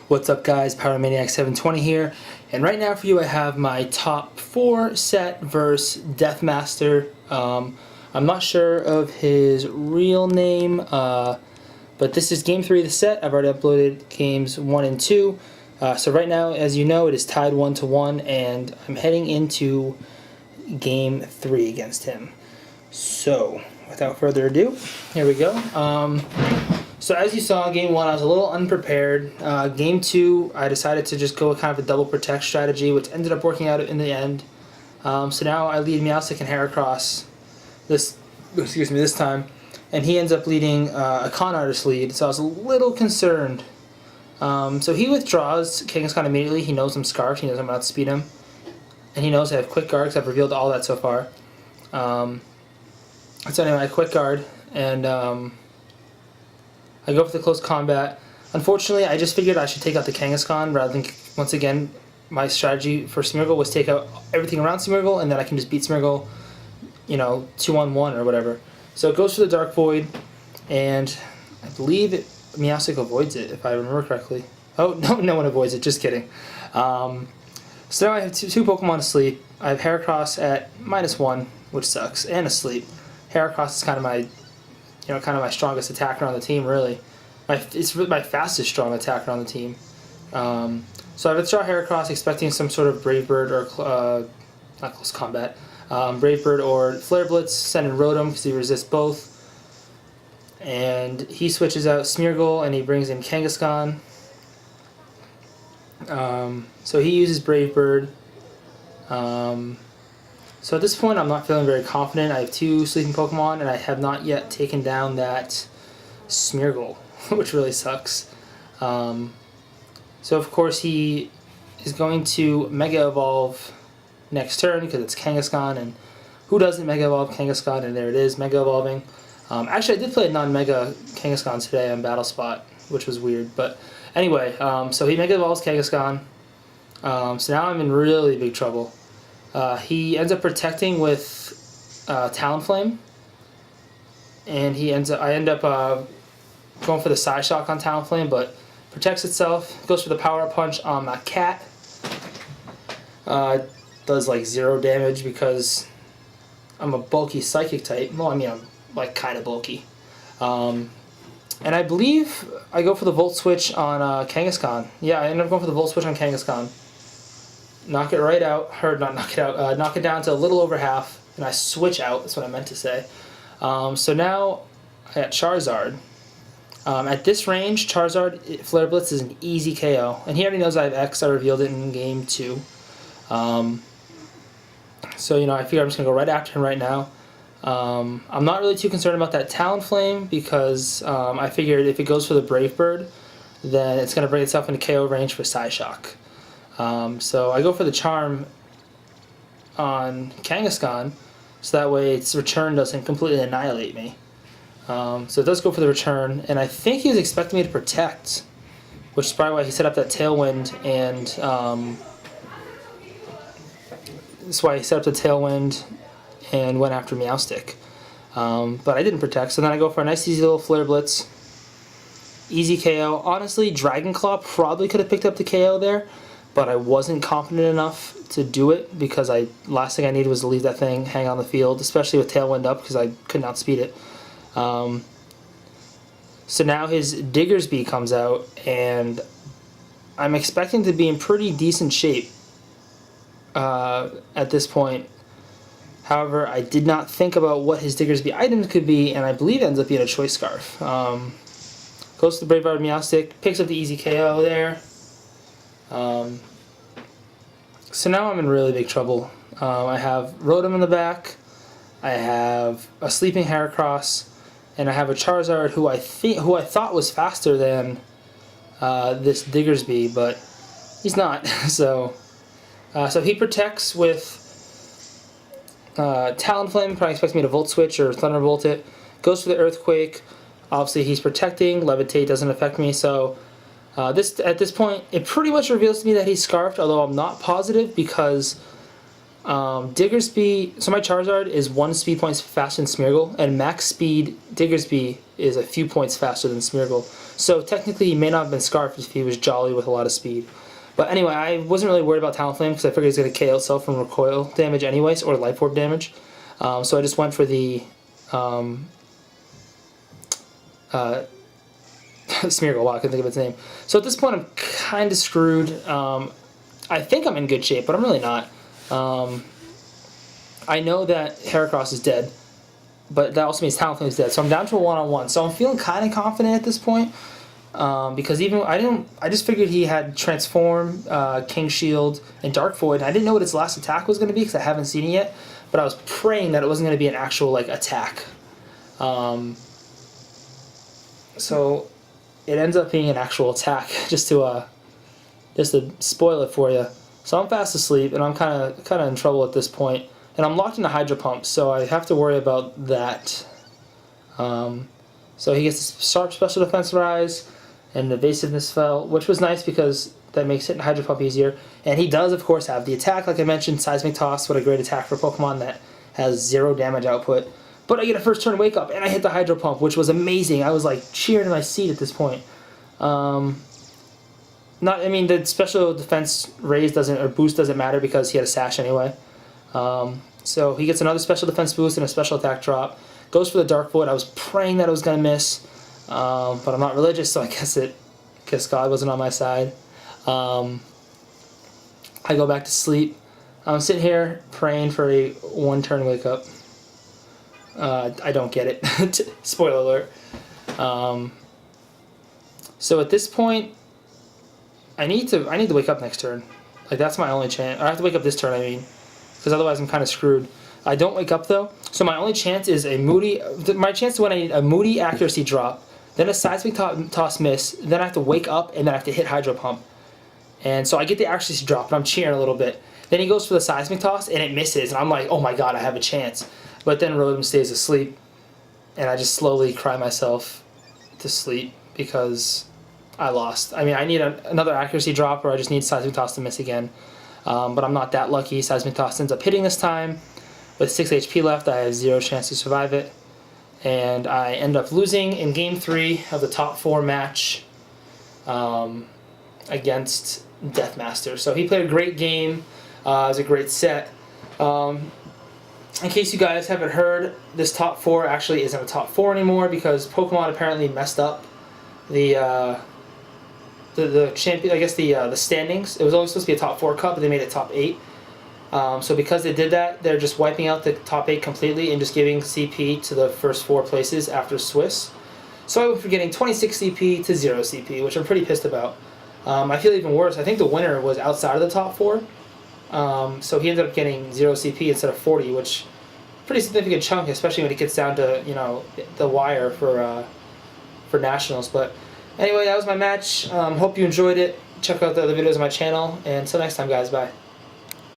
What's up, guys? PowerManiac720 here, and right now for you I have my top 4 set versus Deathmaster. I'm not sure of his real name, but this is game 3 of the set. I've already uploaded games 1 and 2. So right now, as you know, it is tied 1-1, and I'm heading into game 3 against him. So, without further ado, here we go. So as you saw, game 1 I was a little unprepared. Game 2 I decided to just go with kind of a double protect strategy, which ended up working out in the end. So now I lead Meowstic and Heracross this time, and he ends up leading a Con Artist lead, so I was a little concerned. So he withdraws Kangaskhan immediately. He knows I'm Scarfed, he knows I'm about to speed him, and he knows I have Quick Guard because I've revealed all that so far. So anyway, I Quick Guard, and I go for the close combat. Unfortunately, I just figured I should take out the Kangaskhan rather than, once again, my strategy for Smeargle was take out everything around Smeargle, and then I can just beat Smeargle, you know, 2-on-1 or whatever. So it goes for the Dark Void, and I believe Meowstic avoids it, if I remember correctly. Oh, no one avoids it, just kidding. So now I have two Pokemon asleep. I have Heracross at -1, which sucks, and asleep. Heracross is kind of my strongest attacker on the team, really. It's my fastest strong attacker on the team. So I withdraw Heracross, expecting some sort of Brave Bird or not close combat, Brave Bird or Flare Blitz. Send in Rotom because he resists both, and he switches out Smeargle and he brings in Kangaskhan. So he uses Brave Bird. So at this point, I'm not feeling very confident. I have 2 sleeping Pokemon, and I have not yet taken down that Smeargle, which really sucks. So of course he is going to Mega Evolve next turn because it's Kangaskhan, and who doesn't Mega Evolve Kangaskhan? And there it is, Mega Evolving. Actually, I did play a non-Mega Kangaskhan today on Battle Spot, which was weird. But anyway, so he Mega Evolves Kangaskhan. So now I'm in really big trouble. He ends up protecting with Talonflame, and I end up going for the Psyshock on Talonflame, but protects itself. Goes for the Power Up Punch on my cat. Does like 0 damage because I'm a bulky Psychic type. Well, I mean, I'm like kind of bulky. And I believe I go for the Volt Switch on Kangaskhan. Yeah, I end up going for the Volt Switch on Kangaskhan. Knock it right out, or not knock it out, knock it down to a little over half, and I switch out, that's what I meant to say. So now I got Charizard. At this range, Charizard, Flare Blitz is an easy KO, and he already knows I have X, I revealed it in game 2. So, you know, I figure I'm just going to go right after him right now. I'm not really too concerned about that Talonflame, because I figured if it goes for the Brave Bird, then it's going to bring itself into KO range for Psyshock. So I go for the Charm on Kangaskhan, so that way its return doesn't completely annihilate me. So it does go for the return, and I think he was expecting me to protect, which is probably why he set up that Tailwind, and that's why he set up the Tailwind and went after Meowstic. But I didn't protect, so then I go for a nice easy little Flare Blitz. Easy KO. Honestly, Dragon Claw probably could have picked up the KO there, but I wasn't confident enough to do it because last thing I needed was to leave that thing hang on the field, especially with Tailwind up because I couldn't outspeed it. So now his Diggersby comes out, and I'm expecting to be in pretty decent shape at this point. However, I did not think about what his Diggersby items could be, and I believe it ends up being a Choice Scarf. Goes to the Brave Bird Meowstic, picks up the easy KO there. So now I'm in really big trouble. I have Rotom in the back, I have a sleeping Heracross, and I have a Charizard who I thought was faster than this Diggersby, but he's not. So he protects with Talonflame, probably expects me to Volt Switch or Thunderbolt it. Goes for the Earthquake. Obviously he's protecting, Levitate doesn't affect me, so at this point, it pretty much reveals to me that he's Scarfed, although I'm not positive because Diggersby, so my Charizard is 1 speed points faster than Smeargle, and max speed Diggersby is a few points faster than Smeargle. So technically he may not have been Scarf if he was Jolly with a lot of speed. But anyway, I wasn't really worried about Talonflame because I figured he's going to KO itself from recoil damage anyways, or Life Orb damage. So I just went for the Smeargle. Wow, I couldn't think of its name. So at this point I'm kind of screwed. I think I'm in good shape, but I'm really not. I know that Heracross is dead, but that also means Talonflame is dead. So I'm down to a one-on-one. So I'm feeling kind of confident at this point. Because even I just figured he had Transform, King Shield, and Dark Void. I didn't know what its last attack was going to be because I haven't seen it yet. But I was praying that it wasn't going to be an actual like attack. So it ends up being an actual attack, just to spoil it for you. So I'm fast asleep, and I'm kind of in trouble at this point. And I'm locked into Hydro Pump, so I have to worry about that. So he gets a sharp special defense rise and evasiveness fell, which was nice because that makes hitting Hydro Pump easier. And he does, of course, have the attack, like I mentioned, Seismic Toss. What a great attack for Pokemon that has 0 damage output. But I get a first turn Wake Up, and I hit the Hydro Pump, which was amazing. I was like cheering in my seat at this point. The special defense raise or boost doesn't matter because he had a Sash anyway. So he gets another special defense boost and a special attack drop. Goes for the Dark Void. I was praying that it was going to miss, but I'm not religious, so I guess God wasn't on my side. I go back to sleep. I'm sitting here praying for a 1-turn Wake Up. I don't get it. Spoiler alert. So at this point, I need to wake up next turn. Like, that's my only chance. I have to wake up this turn, I mean, because otherwise I'm kind of screwed. I don't wake up though, so my only chance is my chance to win, I need a Moody accuracy drop, then a Seismic Toss miss, then I have to wake up, and then I have to hit Hydro Pump. And so I get the accuracy drop, and I'm cheering a little bit. Then he goes for the Seismic Toss, and it misses, and I'm like, oh my god, I have a chance. But then Rotom stays asleep, and I just slowly cry myself to sleep because I lost. I mean, I need another accuracy drop, or I just need Seismic Toss to miss again. But I'm not that lucky. Seismic Toss ends up hitting this time. With 6 HP left, I have 0 chance to survive it. And I end up losing in Game 3 of the top 4 match against Deathmaster. So he played a great game. It was a great set. In case you guys haven't heard, this top 4 actually isn't a top 4 anymore because Pokemon apparently messed up the champion. I guess the standings. It was only supposed to be a top 4 cup, but they made it top 8. So because they did that, they're just wiping out the top 8 completely and just giving CP to the first 4 places after Swiss. So I went from getting 26 CP to 0 CP, which I'm pretty pissed about. I feel even worse. I think the winner was outside of the top 4. So he ended up getting 0 CP instead of 40, which pretty significant chunk, especially when it gets down to, you know, the wire for nationals. But anyway, that was my match. Hope you enjoyed it. Check out the other videos on my channel, and until next time, guys, bye.